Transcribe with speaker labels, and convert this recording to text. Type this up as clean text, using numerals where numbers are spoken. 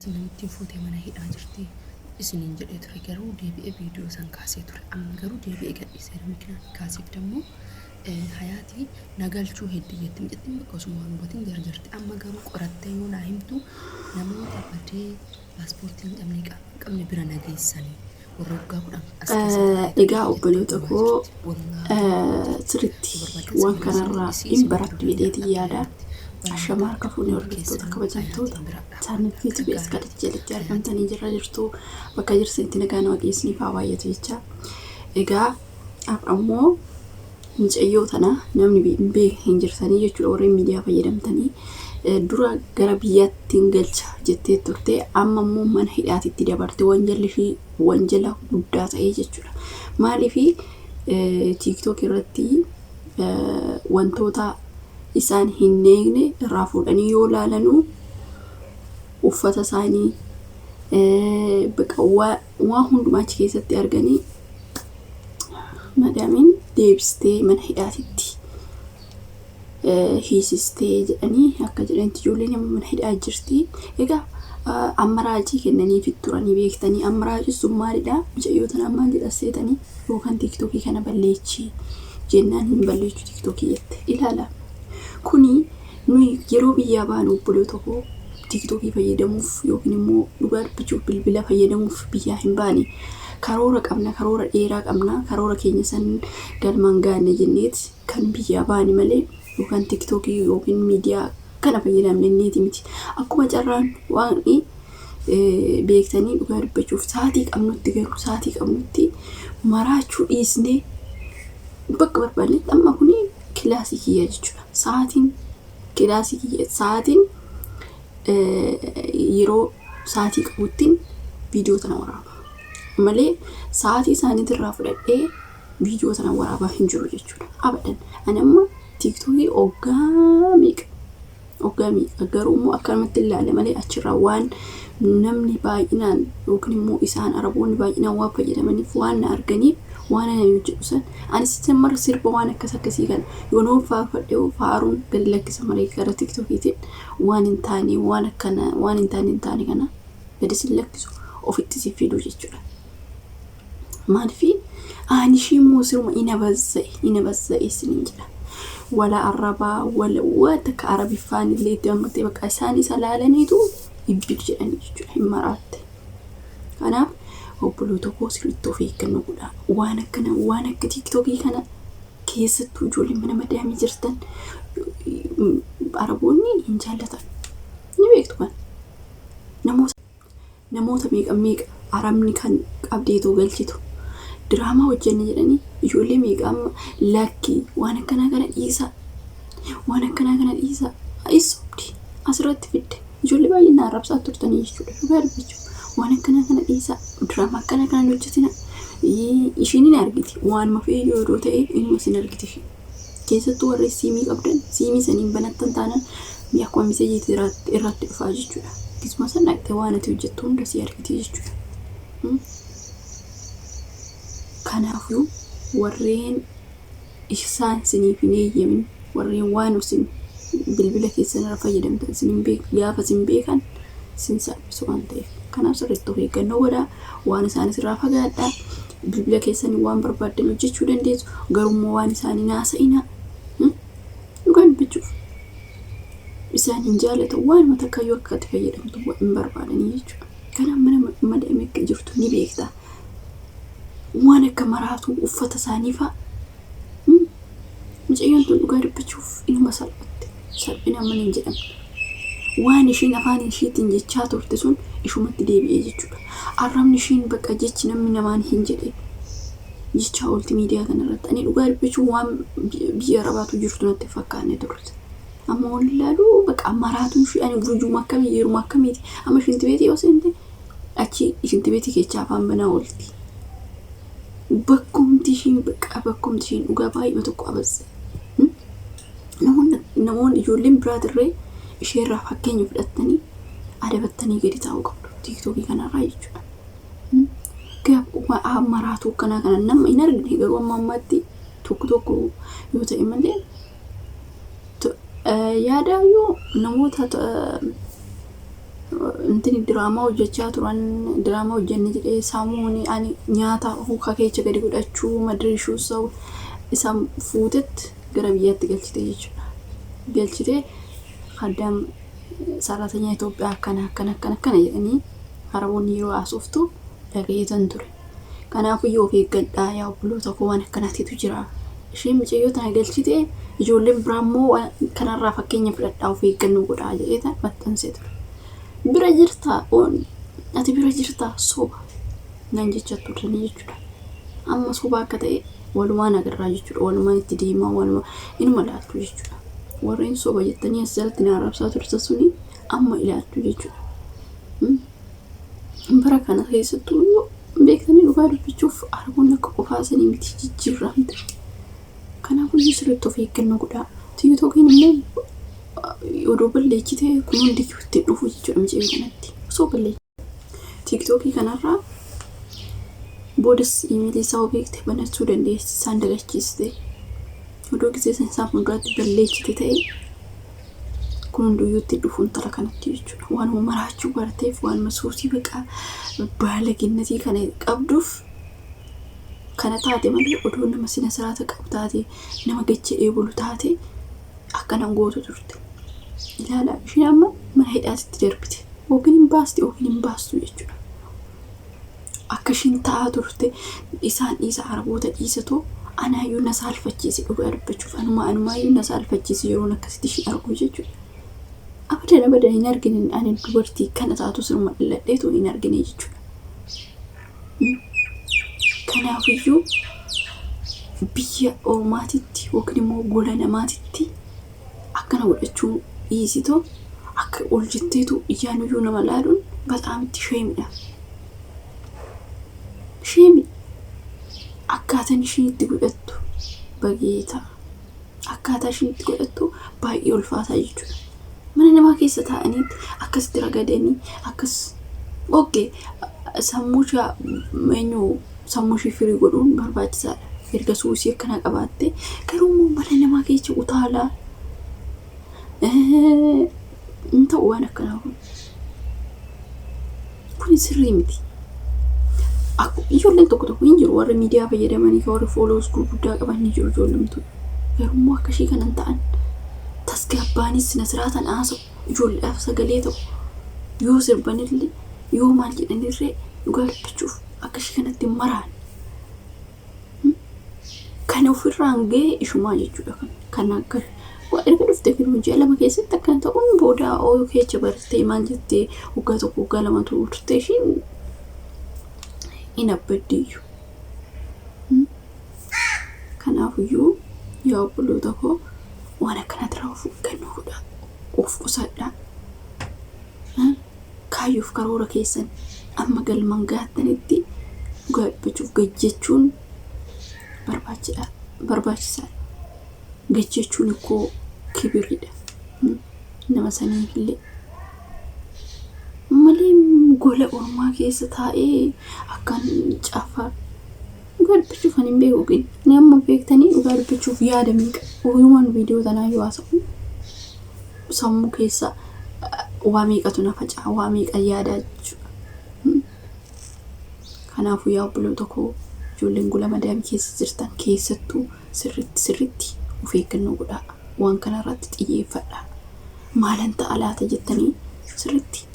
Speaker 1: Namatti fuutee mana hidhaa jirti. Isiniin jedhee ture garuu deebi'ee viidiyoo san kaasee ture. Amma garuu deebi'ee gadhiiseera. Mikiraan kaasiif dammoo hayaatii nagalchuu hedduu jetti. Mijattiin bakka osuma waan hubatiin jarjarti. Amma garuu qorattee yoo naa himtu namoota badee paaspoortiin qabne bira nageessanii warra waggaa 10 as keessatti
Speaker 2: egaa obboleewwan koo sirriitti waan kanarraa hin barattu jedheetii yaada. Ashamaa kafuun hordoftoota kabajamtoota saanifii TBS kadhatti jalatti argamtanii jirtu bakka jirtanitti nagaan waaqessinii faa baay'atu jecha. Egaa ammoo mucayyoo tana namni hin jirtanii jechuudha warreen miidiyaa fayyadamtanii dura gara biyyaatti galcha jettee turte amma immoo mana hidhaatitti dabarte wanjala guddaa ta'ee jechuudha. Maaliif TikTok irratti wantoota isaan hin eegne irraa fuudhanii yoo laalanuu uffata isaanii bakka waa hundumaa achi keessatti arganii madaamiin deebistee mana hidhaatitti hiisistee jedhanii akka jedhanitti ijoolleen mana hidhaa jirti. Egaa amma raajii kennanii turanii beektanii amma raajii sun maalidha mucayyoo tanaan maal jedha seetanii yookaan TikTokii kana balleechii jennaan hin balleechuu TikTokii jette ilaala. Kuni nuyi yeroo biyyaa baanu obboleewwan tokko TikTokii fayyadamuuf yookiin immoo dhugaa dubbachuuf bilbila fayyadamuuf biyyaa hin baane karoora qabna karoora dheeraa qabna karoora keenya san galmaan gaanne jenneeti kan biyyaa baane malee yookaan TikTokii yookiin miidiyaa kana fayyadamneeti miti. Akkuma carraan waan beektanii dhugaa dubbachuuf sa'aatii qabnutti garuu sa'aatii qabnutti maraachuu dhiisnee bakka barbaannetti amma kuni kilaasikii jechuudha. Sa'aatiin kilaasikii sa'aatiin yeroo sa'aatii qabuttiin viidiyoo tana waraaba malee sa'aatii isaaniitti irraa fudhadhee viidiyoo tana waraabaa hin jiru jechuudha. Abadan ani amma TikTokii oggaa miiqa garuu immoo akkanumatti ilaale malee achirraa waan namni baay'inaan yookiin immoo isaan araboonni baay'inaan waan fayyadamaniif waan na arganiif waan ana hojjetu san anis simmar sirba waan akkasii kan yoonoo faafadhee faaruun gadi lakkisa malee gara TikTokiitiin waan hin taane kana gadi sin lakkisu ofitti si fiduu jechuudha. Maaliif ani shimmoo sirma ina bazza'e isiniin jedha. Wala arrabaa wala wata ka arabiffaan illee itti ammatee bakka isaan isa laalaniitu ibbitu jedhanii jechuudha hin maraatte. Kanaaf obboleewwan tokko sirriitti of eeggannoo godhaa. Waan akka TikTokii kana keessattuu ijoolleen mana madaamii jirtan araboonni hin jaallatan. Ni beektu kan namoota meeqa arabni kan qabdeetoo galchitu diraamaa hojjenne jedhanii ijoollee meeqa amma lakki waan akkana kana dhiisa isobdi asirratti fidde ijoollee baay'inaan arrabsaa turtanii jechuudha. Dhugaa dubbachuuf waan akkana kana dhiisa diraamaa akkana kana hojjetina ishiin hin argiti waan mafee yoo ta'e inni sin argiti keessattuu warri siimii qabdan siimii saniin banattan taanaan mi'a akkuma miseejiitti irratti dhufaa jechuudha. Kisuma san dhaqxee waan ati hojjettu hunda si argiti jechuudha. Kanaafuu warreen isaan siniif hin eeyyamin warreen waan isin bilbila keessan irra fayyadamtan gaafa sin beekan sin salphisu waan ta'eef kanaaf sirriitti of eeggannoo godhaa. Waan isaanis irraa fagaadhaa. Bilbila keessanii waan barbaaddan hojjechuu dandeessu garuu waan isaanii naasa'ina dhugaa dubbachuuf isaan hin jaallatan waan mata kayyoo akka itti fayyadamtu hin barbaadanii jechuudha. Kanaaf mana madaamii akka jirtu ni beektaa. Waan akka maraatu uffata isaanii fa'a mucayyoon tun dhugaa dubbachuuf inuma salphatte salphina mana hin jedhamne. Waan ishiin afaan ishiitiin jechaa turte sun ishumatti deebi'ee jechuudha. Arrabni ishiin bakka jechi namni namaan hin jedhe jechaa oolti miidiyaa kanarratti. Ani dhugaa dubbachuuf waan biyya arabaatu jirtu natti fakkaanne turte. Amma wal ilaaluu bakka maraatuun ishii ani burjuuma akkamii yeruma akkamiiti amma shinti beetii yoo seente achi shinti beetii keechaa afaan banaa oolti. Bakkumti ishiin dhugaa baay'ee tokko abazze. Namoonni ijoolleen biraatirree isheerraa fakkeenya fudhattanii adabattanii gadi taa'uu qabdu TikTokii kanarraa jechuudha. Gaafa maraatu kana nama hin argine garuu amma ammaatti tokko yoo ta'e malee yaada yoo namoota intini diraamaa hojjechaa turan diraamaa hojjenne jedhee saamuuni ani nyaata huka keecha gadi godhachuu madrishuu saw isa fuutet gara biyyaatti galchite jechuudha. Galchite haddam ሰራተኛ ኢትዮጵያ አከና jedhanii haraboonni yeroo asoftu dhagayetan ture. Kanaaf yoo feeggadhaa yaa obboloota koo waan akkanaatitu jira. Isheen mucayyoo tana galchite ijoolleen biraammoo kanarraa fakkeenya fudhadhaa of eeggannoo godhaa jedheetan maxxansee ture. Bira jirtaa ati bira jirtaa soba nan jechaa turtanii jechuudha. Amma soba akka ta'e walumaan agarraa jechuudha. Walumaan itti deemaa walumaan inuma laattu jechuudha. Warreen soba jettanii asirratti na arrabsaa turte suni amma ilaattu jechuudha. Bara kana keessattuu beektanii dhugaa dubbachuuf araboonni akka qofaasanii miti jijjiirramte. Kanaafuu sirriitti of eeggannoo godhaa. Tiktookiin immoo odoo balleechite kun hundi itti dhufu jechuudha mucayyoo kanatti. Osoo balleechite tiktookii kanarraa boodas iimeelii isaa beekte banachuu dandeessi isaan dagachiiste. Odoo gisee isaa fuulduraatti balleechite ta'e kun hunduu itti dhufuun tala kanatti jechuudha. Waan maraachuu barteef waan masuusii baqa baala ginnatii kana qabduuf kana taate malee odoo nama sina siraata qabu taate nama gachee bulu taate akkanaan gootu turte. Ilaala isheen amma mana hidhaatti darbite. Yookiin hin baastu jechuudha. Akka isheen taa'aa turte isaan dhiisa araboota dhiisatoo anaayyuu na saalfachiise dhugaa dubbachuuf anumaayyuu na saalfachiise yeroon akkasitti isheen argu jechuudha. Abadan hin argine ani dubartii kana taatu sirma dhalladheetu hin argine jechuudha. Kanaafiyyuu biyya ormaatitti yookiin immoo gola namaatitti akkana godhachuu dhiisitoo akka ol jetteetu iyyaanuyyuu nama laaluun bataamitti sheemidha. Sheemi akkaataan isheen itti godhattu bageeta. Akkaataa isheen itti godhattu baay'ee ulfaataa jechuudha. Mana namaa keessa taa'anii akkasitti ragadanii akkas oggee sammuu ishee firii godhuun barbaachisaadha. Erga suusii akkana qabaatte garuu mana namaa keessa utaalaa ta'u waan akkanaa kun sirrii miti. Ijoolleen tokko hin jiru warra miidiyaa fayyadamanii warra fooloos gurguddaa qaban ni jiru ijoollemtu. Garuu akka ishee kanan ta'an tasgabbaanis sina siraatan haasa'u ijoolleedhaaf sagalee ta'u yoo sirbanillee yoo maal jedhanirree dhugaa dubbachuuf akka ishee kanatti maraan kan ofirraan ga'e ishumaa jechuudha. Kan akka erga dhuftee fiilmii ji'a lama keessatti akkan ta'uun booda ooyuu keecha bartee maal jettee waggaa tokko waggaa lama turte isheen inabbaddiyyuu. Kanaafiyyuu yaa obboloota koo waan akkanatti raawwafu eeggannoo godhaa. Of qusadhaa. Kaayyoof karoora keessan amma galmaan gaattanitti dhugaa dubbachuuf gajjechuun barbaachisaadha. Gajjechuun ikkoo kibiriidha. Nama sanii illee malee gola ormaa keessa taa'ee akkan caafaa dhugaa dubbachuuf kan hin beeku ni amma beektanii dhugaa dubbachuuf yaada miidha. Uumaan viidiyoo tanaa yoo haasa'u sammuu keessa waa meeqatu na facaa waa meeqa yaadaa jechuudha. Kanaafuu yaa obboloota koo ijoolleen gola madaamii keessa jirtan keessattuu sirriitti of eeggannoo godhaa. Waan kanarratti xiyyeeffadhaa. Maalan ta'a laata jettanii sirriitti